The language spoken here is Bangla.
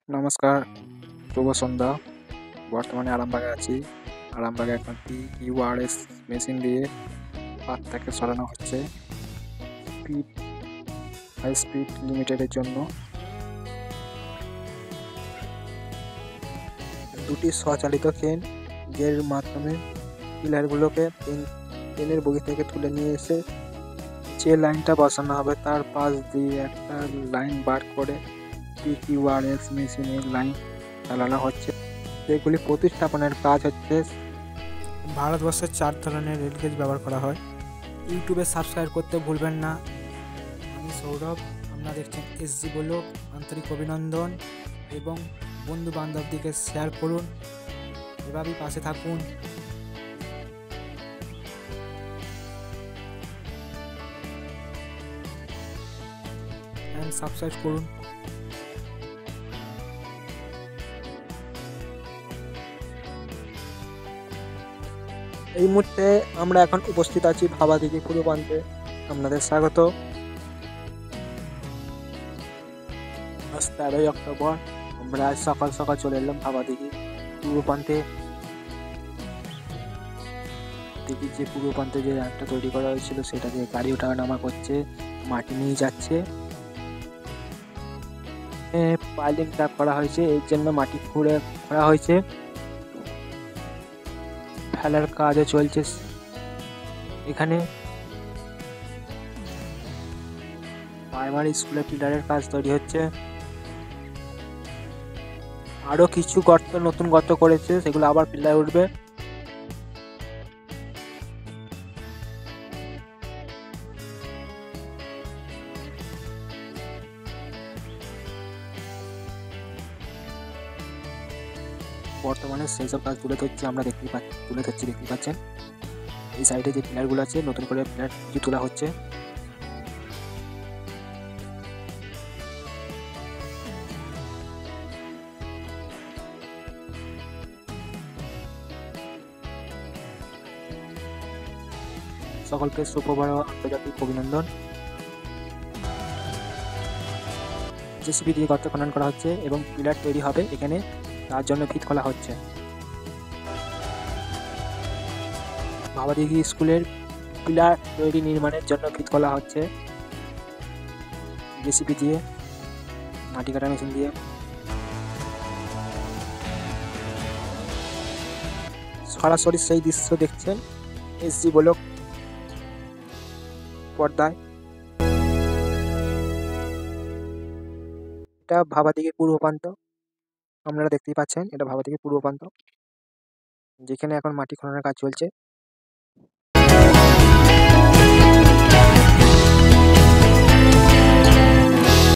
নমস্কার, শুভ সন্ধ্যা। বর্তমানে আরামবাগে আছি। আরামবাগে এখন PQRS মেশিন দিয়ে পাতটাকে সরানো হচ্ছে স্পিড হাই স্পিড লিমিটেডের জন্য। দুটি স্বচালিত ক্রেন এর মাধ্যমে পিলারগুলোকে ট্রেনের বগি থেকে তুলে নিয়ে এসে যে লাইনটা বসানো হবে তার পাশ দিয়ে একটা লাইন বার করে PQRS মেশিনের লাইন চালানো হচ্ছে। এগুলি প্রতিস্থাপনের কাজ হচ্ছে। ভারতবর্ষের 4 ধরনের রেলগেজ ব্যবহার করা হয়। ইউটিউবে সাবস্ক্রাইব করতে ভুলবেন না। আমি সৌরভ, আপনারা দেখছেন SG ব্লগ। আন্তরিক অভিনন্দন এবং বন্ধু বান্ধবদিকে শেয়ার করুন, এভাবেই পাশে থাকুন। অ্যান্ড সাবস্ক্রাইব করুন। এই মুহূর্তে আমরা এখন উপস্থিত আছি ভাবাদিঘি পূর্ব প্রান্তে। আপনাদের স্বাগত। আজ 13ই অক্টোবর। আমরা আজ সকাল সকাল চলে এলাম ভাবাদিঘি পূর্ব প্রান্তে। দেখি যে পূর্ব প্রান্তে যে রাস্তা তৈরি করা হয়েছিল সেটাকে গাড়ি ওঠা নামা করছে, মাটি নিয়ে যাচ্ছে। পাইলিংটা করা হয়েছে, এর জন্য মাটি খোঁড়া হয়েছে, ফেলার কাজও চলছে। এখানে প্রাইমারি স্কুলে পিলারের কাজ তৈরি হচ্ছে। আরো কিছু নতুন গর্ত করেছে, সেগুলো আবার পিলার উঠবে। বর্তমানে সেই সব কাজ তুলে ধরছি, আমরা দেখতে পাচ্ছেন। এই সাইডে যে পিলারগুলো আছে, নতুন করে পিলার কিছু তোলা হচ্ছে। সকলকে সুপ্রভাত, আন্তর্জাতিক অভিনন্দন। জেসিবি দিয়ে গর্ত খনন করা হচ্ছে এবং পিলার তৈরি হবে এখানে, তার জন্য ভিত খোলা হচ্ছে। ভাবাদিঘি স্কুলের পিলার তৈরি নির্মাণের জন্য ভিত খোলা হচ্ছে জেসিবি দিয়ে, মাটি কাটা মেশিন দিয়ে। সরাসরি সেই দৃশ্য দেখছেন SG ব্লগ পর্দায়। এটা ভাবাদিঘির পূর্ব প্রান্ত, আপনারা দেখতেই পাচ্ছেন। এটা ভাবাদিঘির পূর্ব প্রান্ত, যেখানে এখন মাটি খননের কাজ চলছে।